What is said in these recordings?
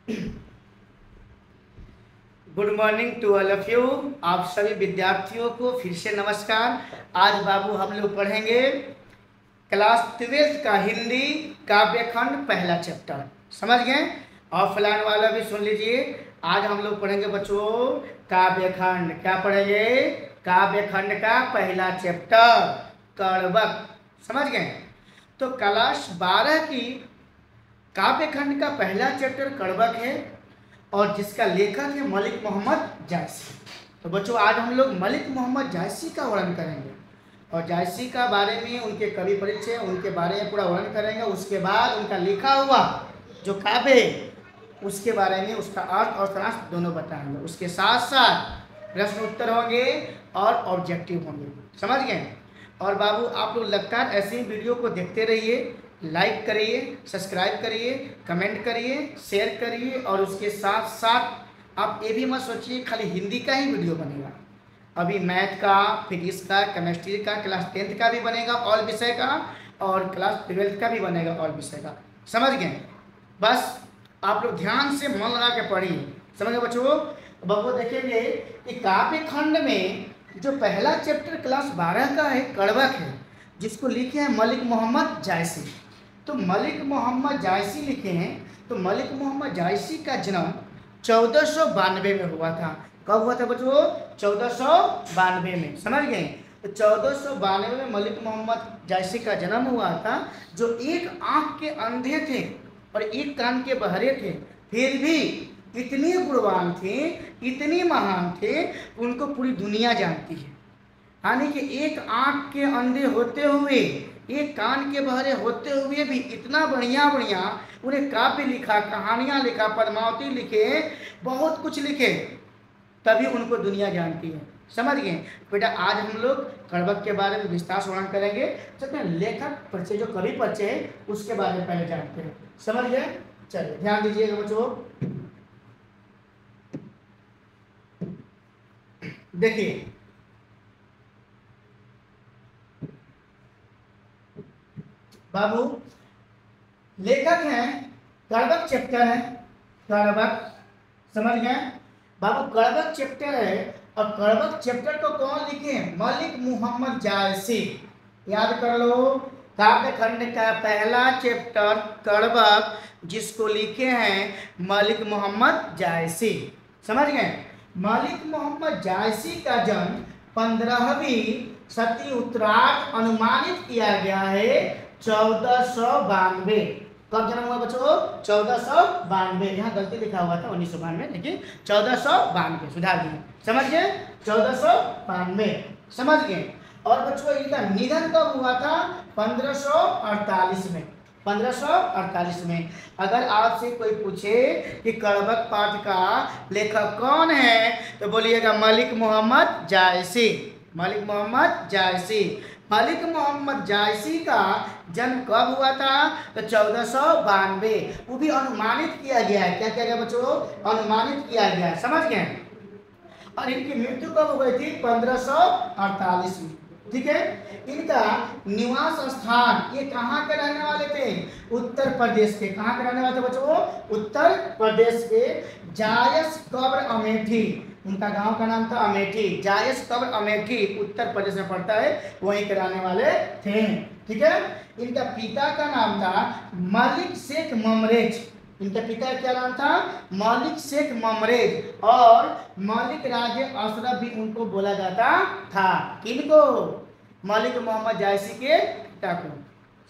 Good morning to all of you. आप सभी विद्यार्थियों को फिर से नमस्कार। आज बाबू हम लोग पढ़ेंगे क्लास 12th का हिंदी काव्य खंड पहला चैप्टर। समझ गए? ऑफलाइन वाला भी सुन लीजिए। आज हम लोग पढ़ेंगे बच्चों काव्य खंड। क्या पढ़ेंगे? काव्य खंड का पहला चैप्टर कड़बक। समझ गए? तो क्लास 12 की काव्य खंड का पहला चैप्टर कड़बक है और जिसका लेखक है मलिक मोहम्मद जायसी। तो बच्चों आज हम लोग मलिक मोहम्मद जायसी का वर्णन करेंगे और जायसी का बारे में, उनके कवि परिचय, उनके बारे में पूरा वर्णन करेंगे। उसके बाद उनका लिखा हुआ जो काव्य है उसके बारे में, उसका अर्थ और सारांश दोनों बताएंगे। उसके साथ साथ प्रश्न उत्तर होंगे और ऑब्जेक्टिव होंगे। समझ गए? और बाबू आप लोग लगातार ऐसे ही वीडियो को देखते रहिए, लाइक करिए, सब्सक्राइब करिए, कमेंट करिए, शेयर करिए। और उसके साथ साथ आप ये भी मत सोचिए खाली हिंदी का ही वीडियो बनेगा। अभी मैथ का, फिजिक्स का, केमिस्ट्री का, क्लास 10th का भी बनेगा ऑल विषय का, और क्लास 12th का भी बनेगा ऑल विषय का। समझ गए? बस आप लोग ध्यान से मन लगा के पढ़िए। समझ गए बच्चों? बच्चों देखेंगे कि काव्य खंड में जो पहला चैप्टर क्लास 12 का है कड़बक है, जिसको लिखे हैं मलिक मोहम्मद जायसी। तो मलिक मोहम्मद जायसी लिखे हैं। तो मलिक मोहम्मद जायसी का जन्म 1492 में हुआ था। कब हुआ था बच्चों? 1492 में। समझ गए? तो 1492 में मलिक मोहम्मद जायसी का जन्म हुआ था, जो एक आंख के अंधे थे और एक कान के बहरे थे, फिर भी इतने गुणवान थे, इतने महान थे, उनको पूरी दुनिया जानती है। यानी कि एक आंख के अंधे होते हुए, एक कान के बहरे होते हुए भी इतना बढ़िया बढ़िया उन्हें काव्य लिखा, कहानियाँ लिखा, पद्मावती लिखे, बहुत कुछ लिखे, तभी उनको दुनिया जानती है। समझ गए बेटा? आज हम लोग कड़बक के बारे में विस्तार से वर्णन करेंगे। चलते हैं लेखक परिचय, जो कवि परिचय है उसके बारे में पहले जानते हैं। समझ गए? चलिए ध्यान दीजिएगा बच्चों। देखिए बाबू, लेखक हैं, कड़बक चैप्टर है, कड़बक। समझ गए बाबू? कड़बक चैप्टर है और कड़बक चैप्टर को कौन लिखे हैं? मलिक मोहम्मद जायसी। याद कर लो, काव्य खंड का पहला चैप्टर कड़बक, जिसको लिखे हैं मलिक मोहम्मद जायसी। समझ गए? मलिक मोहम्मद जायसी का जन्म 15वीं सदी उत्तरार्ध अनुमानित किया गया है 1492। कब जन्म हुआ बच्चों? 1492। यहाँ गलती लिखा हुआ था 1992, लेकिन 1492 सुधार दिए। समझ गए? 1492। समझ गए? और बच्चों इनका निधन कब हुआ था? 1548 में। 1548 में। अगर आपसे कोई पूछे कि कड़बक पाठ का लेखक कौन है, तो बोलिएगा मलिक मोहम्मद जायसी। मलिक मोहम्मद जायसी। मलिक मोहम्मद जायसी का जन्म कब हुआ था? तो 1492। वो भी अनुमानित किया गया है। क्या किया गया बच्चों? अनुमानित किया गया है। समझ गए? और इनकी मृत्यु कब हो गई थी? 1548 में। ठीक है? इनका निवास स्थान, ये कहाँ के रहने वाले थे? उत्तर प्रदेश के। कहाँ के रहने वाले थे बच्चों? उत्तर प्रदेश के जायस कब्र अमेठी। उनका गांव का नाम था अमेठी। जायस कब्र अमेठी उत्तर प्रदेश में पड़ता है, वहीं के रहने वाले थे। ठीक है? इनका पिता का नाम था मलिक शेख ममरेज। इनके पिता का क्या नाम था? मलिक शेख ममरेज। और मलिक राजे अशरफ भी उनको बोला जाता था। किनको? मलिक मोहम्मद जायसी के पिता को।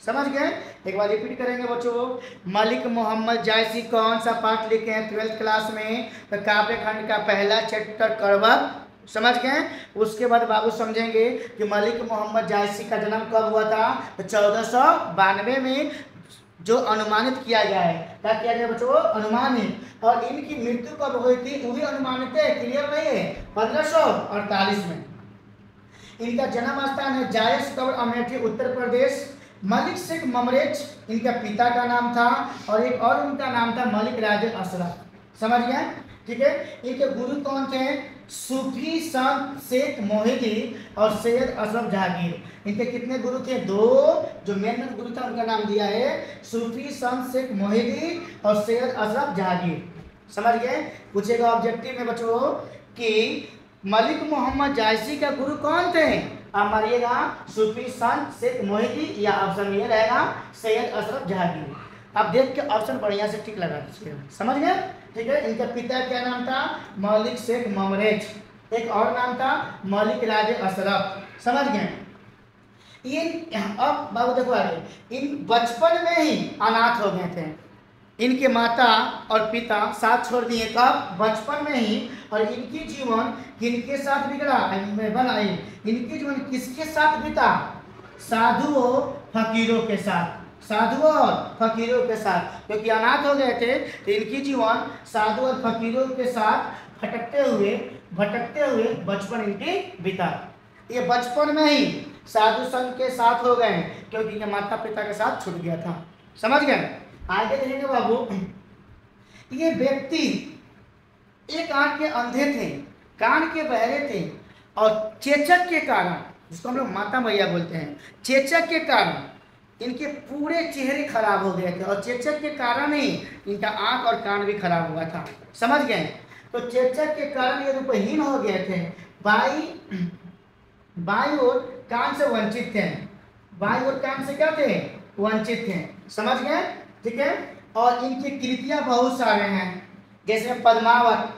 समझ गए? एक बार रिपीट करेंगे बच्चों। मलिक मोहम्मद जायसी कौन सा पाठ लिखे हैं 12th क्लास में? तो काव्य खंड का पहला चैप्टर कड़बक। समझ गए? उसके बाद बाबू समझेंगे कि मलिक मोहम्मद जायसी का जन्म कब हुआ था? तो 1492 में, जो अनुमानित किया गया है। क्या किया गया बच्चों? अनुमानित। और इनकी मृत्यु कब हुई थी? वो भी अनुमानित है, क्लियर नहीं है। 1548 में। इनका जन्म स्थान है जायस कब्र अमेठी उत्तर प्रदेश। मलिक शेख ममरेज इनका पिता का नाम था, और एक और उनका नाम था मलिक राजे अशरफ। समझ गए? ठीक है? इनके गुरु कौन थे? सूफी संत शेख मोहिदी और सैयद अशरफ जहांगीर। इनके कितने गुरु थे? 2। जो मेन गुरु था उनका नाम दिया है सूफी संत शेख मोहिदी और सैयद अशरफ जहांगीर। समझ गए। पूछेगा ऑब्जेक्टिव में बच्चों कि मलिक मोहम्मद जायसी का गुरु कौन थे? आप मारिएगा सूफी संत शेख मोहिद्दीन, या ऑप्शन ये रहेगा सैयद अशरफ जहांगीर। आप देख के ऑप्शन बढ़िया से ठीक लगा दीजिएगा, समझ गए। ठीक है, इनका पिता क्या नाम था? मलिक शेख ममरेज। एक और नाम था मलिक राजे अशरफ, समझ गए। अब बाबू देखो आगे, इन बचपन में ही अनाथ हो गए थे। इनके माता और पिता साथ छोड़ दिए, कब? बचपन में ही। और इनकी जीवन किनके साथ बिगड़ा बनाई? इनकी जीवन किसके साथ बीता? साधुओं फकीरों के साथ, साधुओं और फकीरों के साथ। क्योंकि अनाथ हो गए थे तो इनकी जीवन साधु और फकीरों के साथ भटकते हुए बचपन इनकी बीता। ये बचपन में ही साधु संत के साथ हो गए क्योंकि इनके माता पिता के साथ छूट गया था, समझ गए। आगे देखेंगे बाबू, ये व्यक्ति एक आंख के अंधे थे, कान के बहरे थे, और चेचक के कारण, जिसको हम लोग माता मैया बोलते हैं, चेचक के कारण इनके पूरे चेहरे खराब हो गए थे, और चेचक के कारण ही इनका आंख और कान भी खराब हुआ था, समझ गए। तो चेचक के कारण ये रूपहीन हो गए थे, बाई और कान से वंचित थे, बाई और कान से क्या थे? वंचित थे, समझ गए। ठीक है, और इनकी कृतियां बहुत सारे हैं, जैसे पद्मावत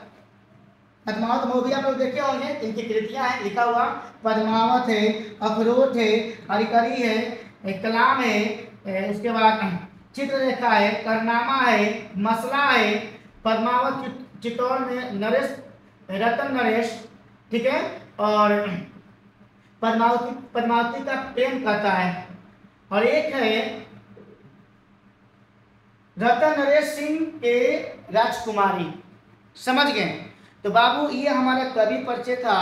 मूवी आप लोग देखे होंगे, इनकी कृतियां हैं, लिखा हुआ पद्मावत है, अखरोट है, हरिकरी है, कलाम है, उसके बाद चित्ररेखा है, करनामा है, मसला है, पद्मावत चित्तौड़ में नरेश रतन नरेश, ठीक है, और पद्मावती का प्रेम करता है, और एक है रतन नरेश सिंह के राजकुमारी, समझ गए। तो बाबू ये हमारा कवि परिचय था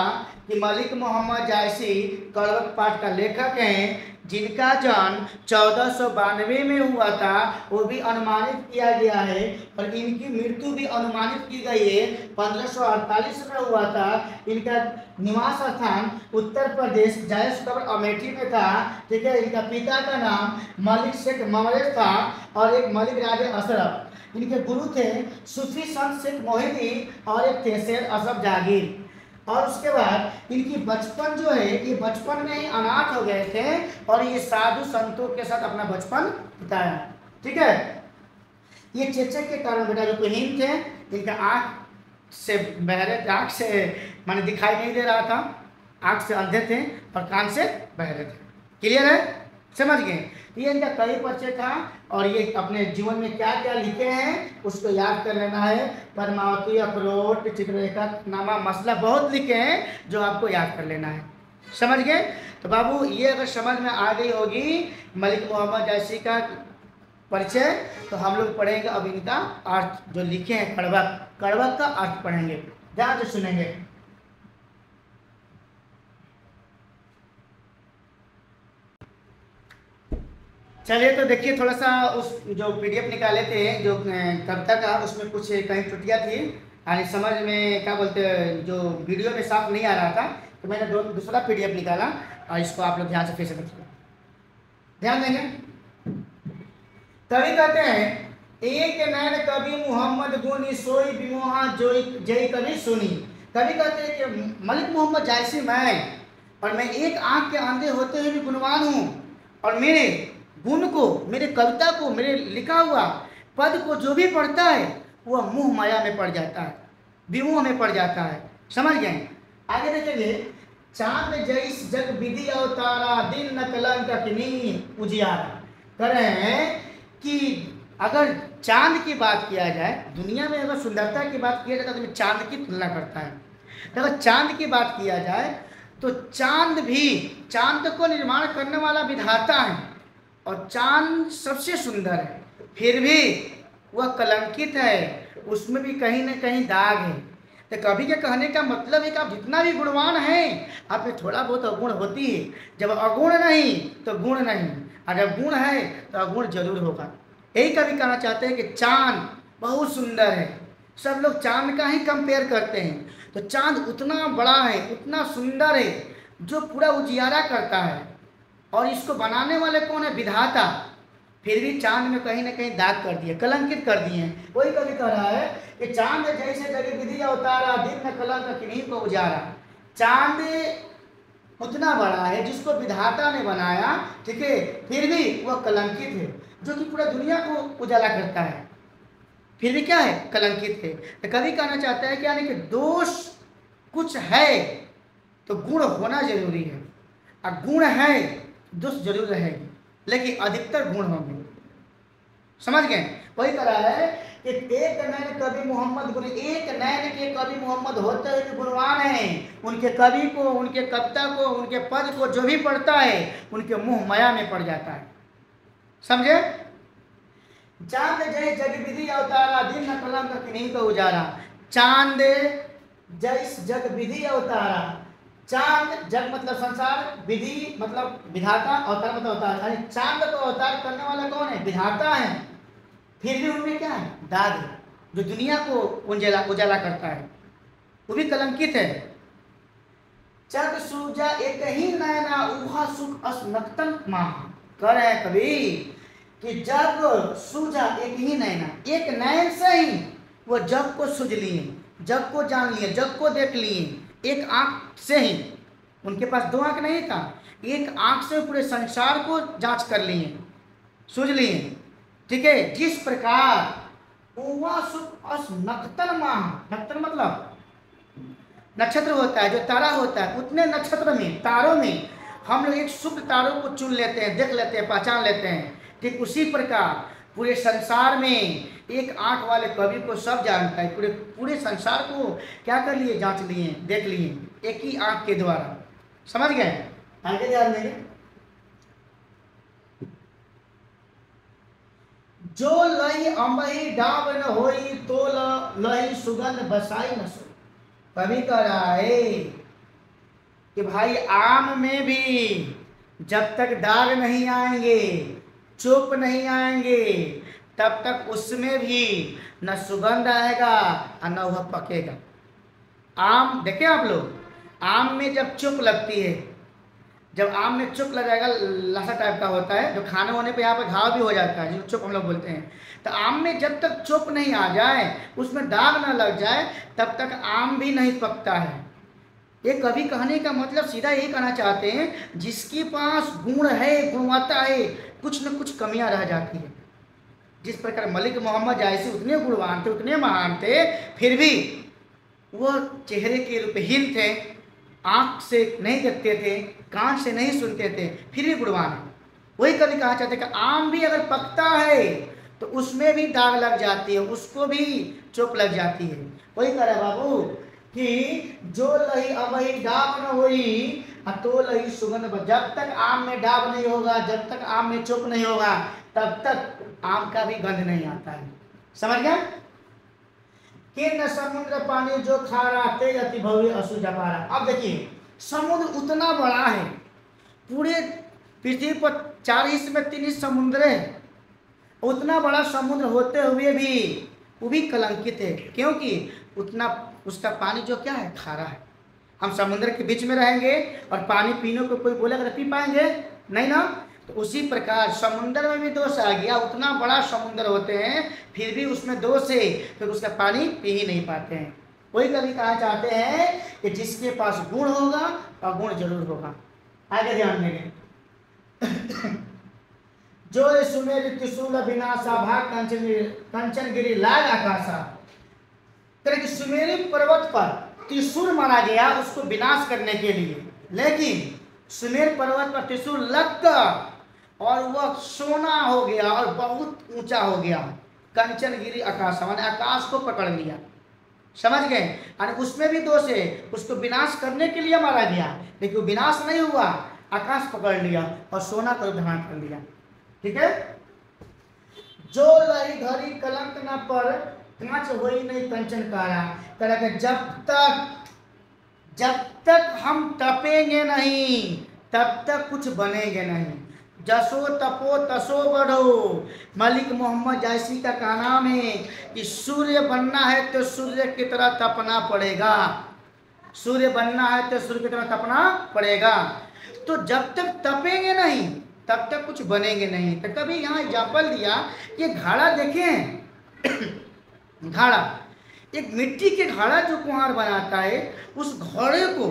कि मलिक मोहम्मद जायसी कड़वक पाठ का लेखक हैं, जिनका जन्म 1492 में हुआ था, वो भी अनुमानित किया गया है, और इनकी मृत्यु भी अनुमानित की गई है 1548 में हुआ था। इनका निवास स्थान उत्तर प्रदेश जायस कब्र अमेठी में था, ठीक है। इनका पिता का नाम मलिक शेख ममरेज था, और एक मलिक राजे अशरफ। इनके गुरु थे सूफी संत शेख मोहिद्दीन, और एक थे सैयद अशरफ जहांगीर। और उसके बाद इनकी बचपन जो है, ये बचपन में ही अनाथ हो गए थे, और ये साधु संतों के साथ अपना बचपन बिताया, ठीक है। ये चेचक के कारण बेटा रूपहीन थे, इनका आँख से बहरे, आँख से माने दिखाई नहीं दे रहा था, आँख से अंधे थे और कान से बहरे थे। क्लियर है, समझ गए। ये इनका कई परिचय था, और ये अपने जीवन में क्या क्या लिखे हैं उसको याद कर लेना है। पद्मावती, अखरोट, चित्ररेखा, नामा, मसला, बहुत लिखे हैं जो आपको याद कर लेना है, समझ गए। तो बाबू ये अगर समझ में आ गई होगी मलिक मोहम्मद जायसी का परिचय, तो हम लोग पढ़ेंगे अब इनका अर्थ जो लिखे हैं, कड़वक का अर्थ पढ़ेंगे, ध्यान से सुनेंगे। चलिए तो देखिए, थोड़ा सा उस जो पीडीएफ निकाले थे जो कविता का, उसमें कुछ कहीं त्रुटियाँ थी, यानी समझ में क्या बोलते हैं, जो वीडियो में साफ नहीं आ रहा था, तो मैंने दूसरा पीडीएफ निकाला, और इसको आप लोग ध्यान से फिर से देखिए, ध्यान देंगे। कवि कहते हैं, एक नैन कवि मोहम्मद गुनी सोई विमोहा जय कवि सुनी। कवि कहते हैं कि मलिक मोहम्मद जायसी मैं, और मैं एक आँख के अंधे होते हुए भी गुणवान हूँ, और मेरे गुण को, मेरे कविता को, मेरे लिखा हुआ पद को जो भी पढ़ता है वह मोह माया में पड़ जाता है, विमोह में पड़ जाता है, समझ गए। आगे देखेंगे, चांद जैस जग विधि अवतारा, दिन न कलंक अग्नि उजियारा। कह रहे हैं कि अगर चांद की बात किया जाए, दुनिया में अगर सुंदरता की बात किया जाए तो चांद की तुलना करता है, तो अगर चांद की बात किया जाए तो चांद भी, चांद को निर्माण करने वाला विधाता है, और चांद सबसे सुंदर है, फिर भी वह कलंकित है, उसमें भी कहीं ना कहीं दाग है। तो कवि के कहने का मतलब है कि आप जितना भी गुणवान हैं, आप में थोड़ा बहुत अवगुण होती है। जब अवगुण नहीं तो गुण नहीं, और जब गुण है तो अवगुण जरूर होगा। यही कवि कहना चाहते हैं कि चांद बहुत सुंदर है, सब लोग चांद का ही कंपेयर करते हैं, तो चांद उतना बड़ा है, उतना सुंदर है, जो पूरा उजियारा करता है, और इसको बनाने वाले कौन है? विधाता। फिर भी चांद में कहीं ना कहीं दाग कर दिए, कलंकित कर दिए हैं। वही कवि कह रहा है कि चांद जैसे जग विधि अवतारा, दिन न कलंक किन्हीं को उजारा। चांद उतना बड़ा है जिसको विधाता ने बनाया, ठीक है, फिर भी वह कलंकित है, जो कि पूरा दुनिया को उजाला करता है, फिर भी क्या है, कलंकित है। तो कवि कहना चाहता है कि यानी कि दोष कुछ है तो गुण होना जरूरी है, और गुण है दोष जरूर रहेगी, लेकिन अधिकतर गुण होंगे। समझ गए? वही कह रहा है कि एक नैन कवि मोहम्मद गुण, एक नैन के कवि मोहम्मद होते हुए भी गुणवान हैं। उनके कवि को, उनके कविता को, उनके पद को जो भी पढ़ता है उनके मुंह माया में पड़ जाता है। समझे? चांद जय जग विधि अवतारा, दिन न कलंक किन्हीं को उजारा। चांद जैस जग विधि अवतारा, चांद जग मतलब संसार, विधि मतलब विधाता, अवतार मतलब अवतार, यानी चांद को अवतार करने वाला कौन है? विधाता है। फिर भी उनमें क्या है? दाग है, जो दुनिया को उजाला उजाला करता है, वो भी कलंकित है। जग सूजा एक ही नैना, उहा सुख अस नक्तन माह। कह रहे हैं कभी कि जग सूझा एक ही नैना, एक नैन से ही वो जग को सूझ लिए, जग को जान लिए, जग को देख लिए, एक आंख से ही। उनके पास दो आंख नहीं था, एक आंख से पूरे संसार को जांच कर लिए, सूझ लिए, ठीक है। जिस प्रकार उवा सुख अस नक्तन माह, नक्तन मतलब नक्षत्र होता है, जो तारा होता है, उतने नक्षत्र में, तारों में हम लोग एक शुभ तारों को चुन लेते हैं, देख लेते हैं, पहचान लेते हैं। ठीक उसी प्रकार पूरे संसार में एक आंख वाले कवि को सब जानता है, पूरे पूरे संसार को क्या कर लिए? जांच लिए, देख लिए, एक ही आंख के द्वारा। समझ गए? आगे ध्यान देंगे। जो लई अम्बही डाब न होई, तो लई सुगंध बसाई न सोई। कवि कह रहा है कि भाई आम में भी जब तक दाग नहीं आएंगे, चुप नहीं आएंगे, तब तक उसमें भी न सुगंध आएगा और न वह पकेगा। आम देखें आप लोग, आम में जब चुप लगती है, जब आम में चुप लगाएगा, लसा टाइप का होता है, जो खाने होने पे यहाँ पे घाव भी हो जाता है, जो चुप हम लोग बोलते हैं। तो आम में जब तक चुप नहीं आ जाए, उसमें दाग ना लग जाए, तब तक आम भी नहीं पकता है। ये कवि कहने का मतलब सीधा यही कहना चाहते हैं, जिसके पास गुण है, गुणवत्ता है, कुछ न कुछ कमियां रह जाती है। जिस प्रकार मलिक मोहम्मद जायसी उतने गुणवान थे, उतने महान थे, फिर भी वो चेहरे के रूपहीन थे, आँख से नहीं देखते थे, कान से नहीं सुनते थे, फिर भी गुणवान है। वही कवि कहा चाहते कि आम भी अगर पकता है तो उसमें भी दाग लग जाती है, उसको भी चोट लग जाती है। वही कह रहा बाबू कि जो लही अबही डाब न होई, तो लही सुगंध। जब तक आम में डाब नहीं होगा, जब तक आम में चुप नहीं होगा, तब तक आम का भी गंध नहीं आता है। समझ गया? कि न समुद्र पानी जो खारा, तेज अति भव्य असु जपारा। अब देखिए, समुद्र उतना बड़ा है, पूरे पृथ्वी पर 4 हिस्से में 3 हिस्से समुद्र है। उतना बड़ा समुद्र होते हुए भी वो भी कलंकित है, क्योंकि उतना उसका पानी जो क्या है, खारा है। हम समुद्र के बीच में रहेंगे और पानी पीने को कोई बोलेगा तो पी पाएंगे नहीं ना। तो उसी प्रकार समुद्र में भी दोष आ गया, उतना बड़ा समुद्र होते हैं फिर भी उसमें दोष है, फिर उसका पानी पी ही नहीं पाते हैं। वही कभी कहा चाहते हैं कि जिसके पास गुण होगा और गुण जरूर होगा। आगे ध्यान देंगे। जो सुमेर त्रिशूल विनाशा, भाग कंचन गिरी लाग आकाशा। तरह की सुमेरु पर्वत पर त्रिशूल मारा गया उसको विनाश करने के लिए, लेकिन सुमेर पर्वत पर त्रिशूल लगकर और वह सोना हो गया और बहुत ऊंचा हो गया। कंचन गिरी आकाश, माने आकाश को पकड़ लिया। समझ गए? और उसमें भी दोष है, उसको विनाश करने के लिए मारा गया, लेकिन वो विनाश नहीं हुआ, आकाश पकड़ लिया और सोना को धारण कर लिया। ठीक है? जो लही धरी कलंक न पर, कांच होई नहीं कंचन कारा। तरह के जब तक हम तपेंगे नहीं, तब तक कुछ बनेंगे नहीं। जसो तपो तसो बढ़ो। मलिक मोहम्मद जायसी का कहना है कि सूर्य बनना है तो सूर्य की तरह तपना पड़ेगा, सूर्य बनना है तो सूर्य की तरह तपना पड़ेगा। तो जब तक तपेंगे नहीं तब तक कुछ बनेंगे नहीं। तो कभी यहाँ एग्जाम्पल दिया, ये घड़ा देखें घड़ा, एक मिट्टी के घड़ा जो कुम्हार बनाता है, उस घड़े को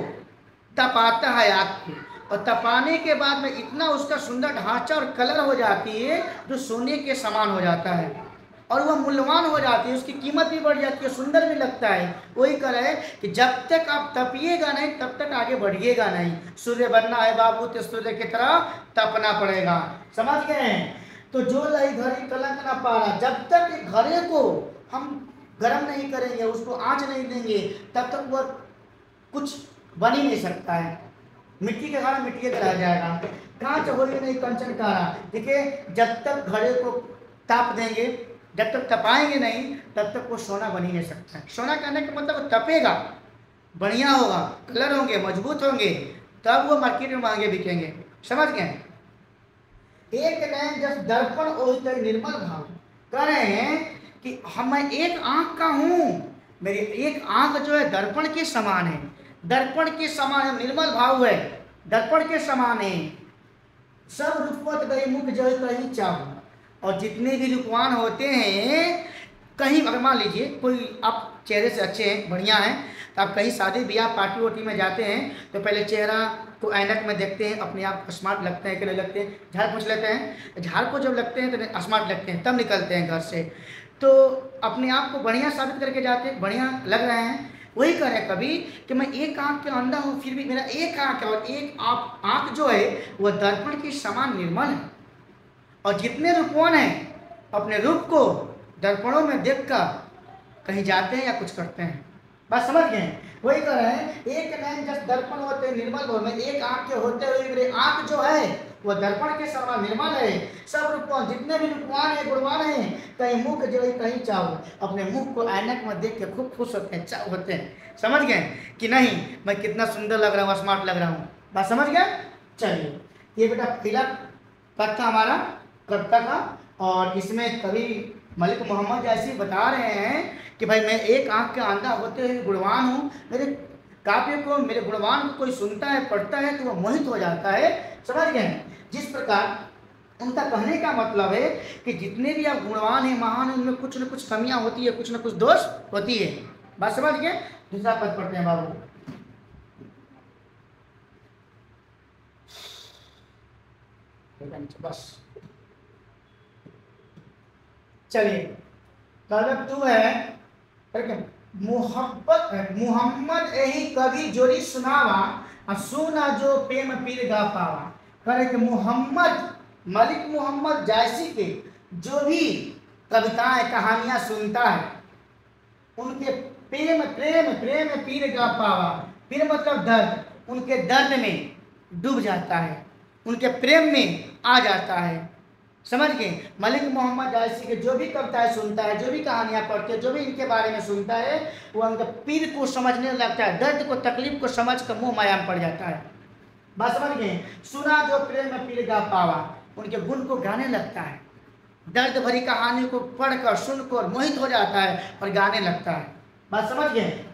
तपाता है आग पे, और तपाने के बाद में इतना उसका सुंदर ढांचा और कलर हो जाती है जो सोने के समान हो जाता है, और वह मूल्यवान हो जाती है, उसकी कीमत भी बढ़ जाती है, सुंदर भी लगता है। वही कर है कि जब तक आप तपिएगा नहीं तब तक आगे बढ़िएगा नहीं। सूर्य बनना है बाबू तो सूर्य की तरह तपना पड़ेगा, समझ गए। तो जो लाई घड़ी कलंक न पारा, जब तक घड़े को हम गर्म नहीं करेंगे, उसको आँच नहीं देंगे, तब तक वह कुछ बन ही नहीं सकता है। मिट्टी के घड़ा मिट्टी के रह जाएगा, कांच हो ही नहीं कंचन कारा। देखिए जब तक घड़े को ताप देंगे, जब तक तपाएंगे नहीं, तब तक वो सोना बन ही नहीं सकता है। सोना कहने का मतलब तपेगा, बढ़िया होगा, कलर होंगे, मजबूत होंगे, तब वो मार्केट में महंगे बिकेंगे, समझ गए। एक नयन जब दर्पण ओहित निर्मल भाव, कह रहे हैं कि हम एक आंख का हूं, मेरी एक आंख जो है दर्पण के समान है, दर्पण के समान है, निर्मल भाव है, दर्पण के समान है। सब रूपवत गई मुख जो है कहीं चाहूं, और जितने भी रूपवान होते हैं, कहीं अगर मान लीजिए कोई आप चेहरे से अच्छे हैं, बढ़िया हैं, तो आप कहीं शादी ब्याह पार्टी वार्टी में जाते हैं तो पहले चेहरा को ऐनक में देखते हैं, अपने आप को स्मार्ट लगते हैं कि नहीं लगते हैं, झाड़ पोंछ लेते हैं, झाड़ को जब लगते हैं तो स्मार्ट लगते हैं, तब निकलते हैं घर से, तो अपने आप को बढ़िया साबित करके जाते हैं, बढ़िया लग रहे हैं। वही करें कभी कि मैं एक आँख के अंधा हूँ, फिर भी मेरा एक आँख है, और एक आँख जो है वह दर्पण के समान निर्मल है। और जितने रूपवान हैं अपने रूप को दर्पणों में देखकर कहीं जाते हैं या कुछ करते हैं, बात समझ गए। वही कह रहे हैं एक नयन जब दर्पण होते निर्मल भाव में, एक आँख के होते हुए मेरे आँख जो है वह दर्पण के समान निर्मल है। सब रूपवान जितने भी रूपवान है, गुणवान है, कहीं मुख जो है कहीं चाहो, अपने मुख को ऐनक में देख के खूब खुश होते हैं, चाव होते हैं, समझ गए कि नहीं मैं कितना सुंदर लग रहा हूँ, स्मार्ट लग रहा हूँ, बात समझ गए। चलिए ये बेटा पहला पत्ता हमारा कविता का, और इसमें कवि मलिक मोहम्मद जैसी बता रहे हैं कि भाई मैं एक आंख के अंधा होते हुए गुणवान हूँ, मेरे काव्य को, मेरे गुणवान को कोई सुनता है, पढ़ता है तो वह मोहित हो जाता है, समझ गए। जिस प्रकार उनका कहने का मतलब है कि जितने भी आप गुणवान हैं, महान हैं, उनमें कुछ न कुछ कमियां होती है, कुछ न कुछ दोष होती है, बात समझ गए। दूसरा पद पढ़ते हैं बाबू। बस चलिए तलब तू है मुहम्मद यही कवि जोड़ी सुनावा, सुना जो प्रेम पीर गा पावा। करे कि मोहम्मद मलिक मोहम्मद जायसी के जो भी कविताएं कहानियां सुनता है, उनके प्रेम प्रेम प्रेम पीर गा पावा, पीर मतलब दर्द, उनके दर्द में डूब जाता है, उनके प्रेम में आ जाता है, समझ गए। मलिक मोहम्मद जायसी के जो भी कविताएं सुनता है, जो भी कहानियां पढ़ते हैं, जो भी इनके बारे में सुनता है, वो उनका पीर को समझने लगता है, दर्द को, तकलीफ को समझ कर मोह माया में पड़ जाता है, बात समझ गए। सुना जो प्रेम पीर गा पावा, उनके गुण को गाने लगता है, दर्द भरी कहानी को पढ़कर सुनकर मोहित हो जाता है और गाने लगता है, बात समझ गए।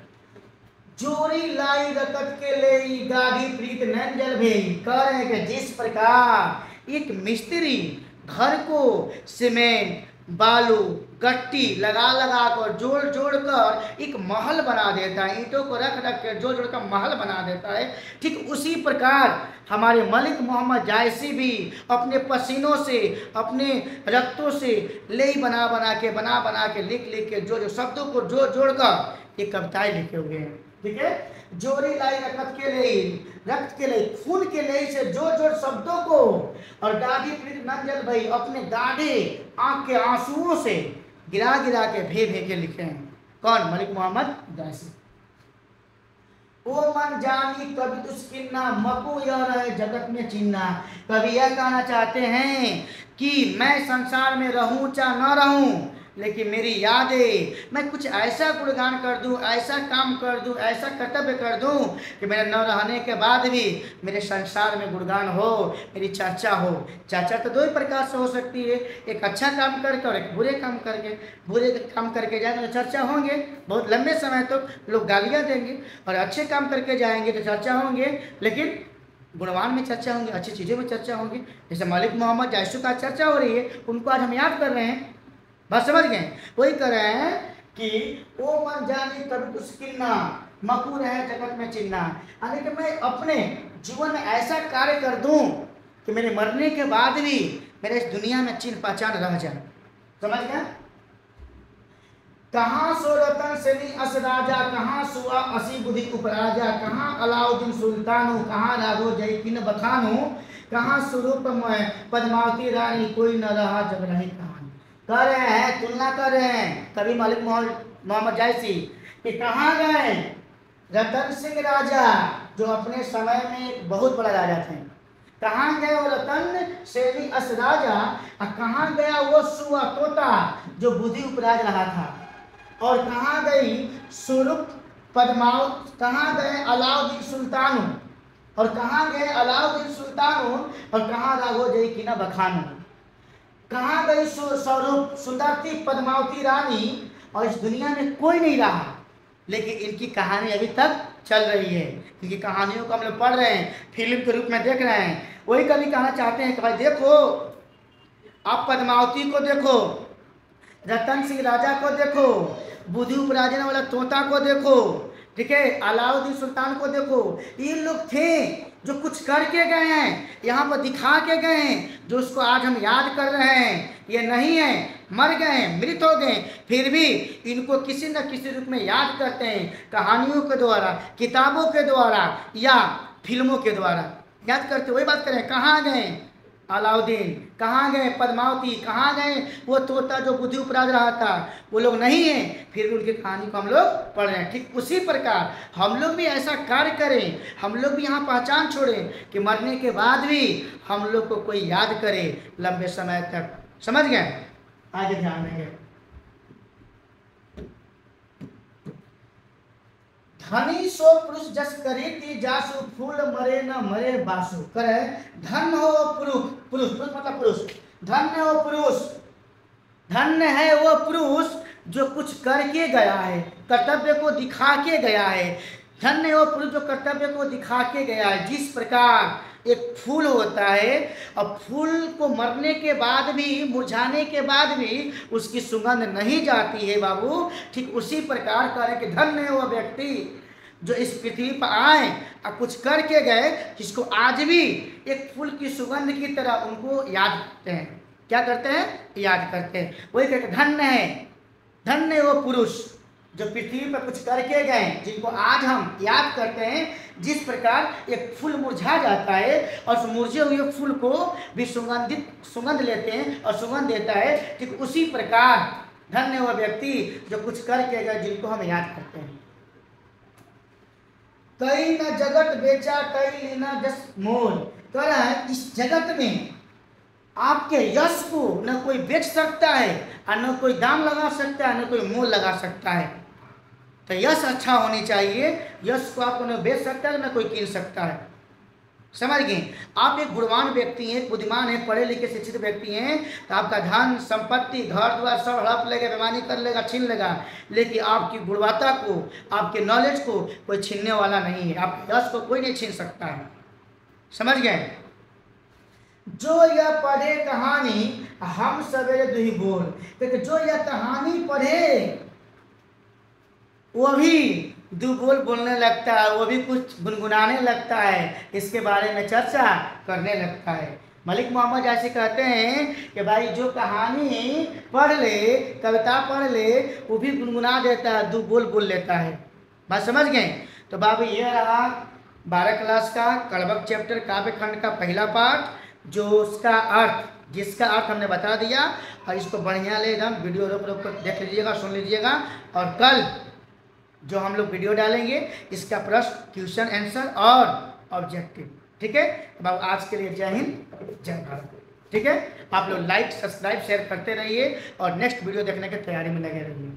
जोरी लाई रकत के ले गाढ़ी प्रीत नैन जल भेई, कह रहे हैं कि जिस प्रकार एक मिस्त्री घर को सीमेंट, बालू, गट्टी लगा लगा कर जोड़ जोड़ कर एक महल बना देता है, ईंटों को रख रख कर जोड़ जोड़ कर महल बना देता है, ठीक उसी प्रकार हमारे मलिक मोहम्मद जायसी भी अपने पसीनों से, अपने रक्तों से ले बना बना के लिख के जो शब्दों को जोड़ जोड़ कर ये कविताएं लिखे हुए हैं, ठीक है। जोरी लाई रक्त के लिए, रक्त के लिए, खून के लिए से जोड़ जोड़ शब्दों को, और गाढ़ी प्रीत नंजल भाई अपने गाढ़े आंख के आंसुओं से गिरा गिरा के भे के लिखे हैं, कौन? मलिक मोहम्मद जायसी। ओ मन जानी कभी दुष्किन्ना मको यह रहे जगत में चिन्ना, कभी यह कहना चाहते हैं कि मैं संसार में रहूं चाहे न रहूं, लेकिन मेरी यादें, मैं कुछ ऐसा गुणगान कर दूं, ऐसा काम कर दूं, ऐसा कर्तव्य कर दूं कि मेरे न रहने के बाद भी मेरे संसार में गुणगान हो, मेरी चर्चा हो। चर्चा तो दो ही प्रकार से हो सकती है, एक अच्छा काम करके और एक बुरे काम करके। बुरे काम करके जाएंगे तो चर्चा होंगे, बहुत लंबे समय तक लोग गालियाँ देंगे, और अच्छे काम करके जाएंगे तो चर्चा होंगे, लेकिन गुणवान में चर्चा होंगी, अच्छी चीज़ों में चर्चा होगी। जैसे मलिक मोहम्मद जायसू का चर्चा हो रही है, उनको आज हम याद कर रहे हैं। बात समझ गए? वही कर रहे हैं कि वो मन जाने कभी कुछ किन्ना मकूर है जगत में चिन्ना, यानी कि मैं अपने जीवन में ऐसा कार्य कर दूं कि मेरे मरने के बाद भी मेरे इस दुनिया में चिन्ह पहचान रह जाए। समझ गए? कहाँ सो रतन सेनी अस राजा, कहाँ सुआ असी बुद्धि उपराजा, कहाँ अलाउद्दीन सुल्तानु, कहाँ राघो जय किन बखानु, कहाँ स्वरूप पद्मावती रानी, कोई न रहा जब रही कहानी। कर रहे हैं, तुलना कर रहे हैं कवि मलिक मोहम्मद जायसी कि कहाँ गए रतन सिंह राजा, जो अपने समय में बहुत बड़ा राजा थे। कहाँ गए वो रतन सेनी अस राजा, और कहाँ गया वो सुआ तोता जो बुद्धि उपराज रहा था। और कहाँ गई स्वरूप पद्मावत, कहाँ गए अलाउद्दीन सुल्तानु, और कहाँ गए अलाउद्दीन सुल्तानु, और कहाँ राघो जय किना बखानु। कहाँ गई स्वरूप सुंदरती पद्मावती रानी, और इस दुनिया में कोई नहीं रहा, लेकिन इनकी कहानी अभी तक चल रही है। इनकी कहानियों को हम लोग पढ़ रहे हैं, फिल्म के रूप में देख रहे हैं। वही कभी कहना चाहते हैं कि भाई देखो, आप पद्मावती को देखो, रतन सिंह राजा को देखो, बुद्धि उपराजने वाला तोता को देखो, ठीक है, अलाउद्दीन सुल्तान को देखो। ये लोग थे जो कुछ करके गए हैं, यहाँ पर दिखा के गए हैं, जो उसको आज हम याद कर रहे हैं। ये नहीं है, मर गए, मृत हो गए, फिर भी इनको किसी न किसी रूप में याद करते हैं, कहानियों के द्वारा, किताबों के द्वारा या फिल्मों के द्वारा याद करते। वही बात करें, कहाँ गए अलाउद्दीन, कहाँ गए पद्मावती, कहाँ गए वो तोता जो बुद्धि उपराज रहा था, वो लोग नहीं हैं, फिर भी उनकी कहानी को हम लोग पढ़ रहे हैं। ठीक उसी प्रकार हम लोग भी ऐसा कार्य करें, हम लोग भी यहाँ पहचान छोड़ें कि मरने के बाद भी हम लोग को कोई याद करे लंबे समय तक। समझ गए? आगे ध्यान देंगे। धनी सो पुरुष जस करीति जासु, फूल मरे न मरे बासु। करे धन हो पुरुष, पुरुष मतलब पुरुष, धन्य हो पुरुष, धन्य है वो पुरुष जो कुछ करके गया है, कर्तव्य को दिखा के गया है। धन्य हो पुरुष जो कर्तव्य को दिखा के गया है। जिस प्रकार एक फूल होता है, और फूल को मरने के बाद भी, मुरझाने के बाद भी उसकी सुगंध नहीं जाती है बाबू, ठीक उसी प्रकार करें कि धन्य है वो व्यक्ति जो इस पृथ्वी पर आए और कुछ करके गए, जिसको आज भी एक फूल की सुगंध की तरह उनको याद करते हैं। क्या करते हैं? याद करते हैं। वही कहते धन्य है, धन्य है वो पुरुष जो पृथ्वी पर कुछ करके गए, जिनको आज हम याद करते हैं। जिस प्रकार एक फूल मुरझा जाता है और उस मुरझे हुए फूल को भी सुगंध लेते हैं और सुगंध देता है, ठीक उसी प्रकार धन्य वो व्यक्ति जो कुछ करके गए, जिनको हम याद करते हैं। कई न जगत बेचा कई लेना जस मोल। कह रहा है इस जगत में आपके यश को न कोई बेच सकता है और न कोई दाम लगा सकता है, न कोई मोल लगा सकता है। तो यश अच्छा होनी चाहिए, यश को आपको न बेच सकता है न कोई कीन सकता है। समझ गए? आप एक गुणवान व्यक्ति हैं, बुद्धिमान हैं, पढ़े लिखे शिक्षित व्यक्ति हैं, तो आपका धन संपत्ति घर द्वार सब हड़प लेगा, बेईमानी कर लेगा, छीन लेगा, लेकिन आपकी गुणवत्ता को, आपके नॉलेज को कोई छीनने वाला नहीं है। आपके यश को कोई नहीं छीन सकता है। समझ गए? जो यह पढ़े कहानी हम सवेरे दुही बोल, क्योंकि जो यह कहानी पढ़े वो भी दो बोल बोलने लगता है, वो भी कुछ गुनगुनाने लगता है, इसके बारे में चर्चा करने लगता है। मलिक मोहम्मद ऐसे कहते हैं कि भाई जो कहानी पढ़ ले, कविता पढ़ ले, वो भी गुनगुना देता है, दो बोल लेता है। बात समझ गए? तो बाबू ये रहा 12 क्लास का कड़बक चैप्टर काव्य खंड का पहला पाठ, जो उसका अर्थ, जिसका अर्थ हमने बता दिया। और इसको बढ़िया ले एकदम वीडियो रोक देख लीजिएगा, सुन लीजिएगा, और कल जो हम लोग वीडियो डालेंगे इसका प्रश्न, क्वेश्चन आंसर और ऑब्जेक्टिव। ठीक है बाबू, आज के लिए जय हिंद जय भारत। ठीक है, आप लोग लाइक सब्सक्राइब शेयर करते रहिए और नेक्स्ट वीडियो देखने की तैयारी में लगे रहिए।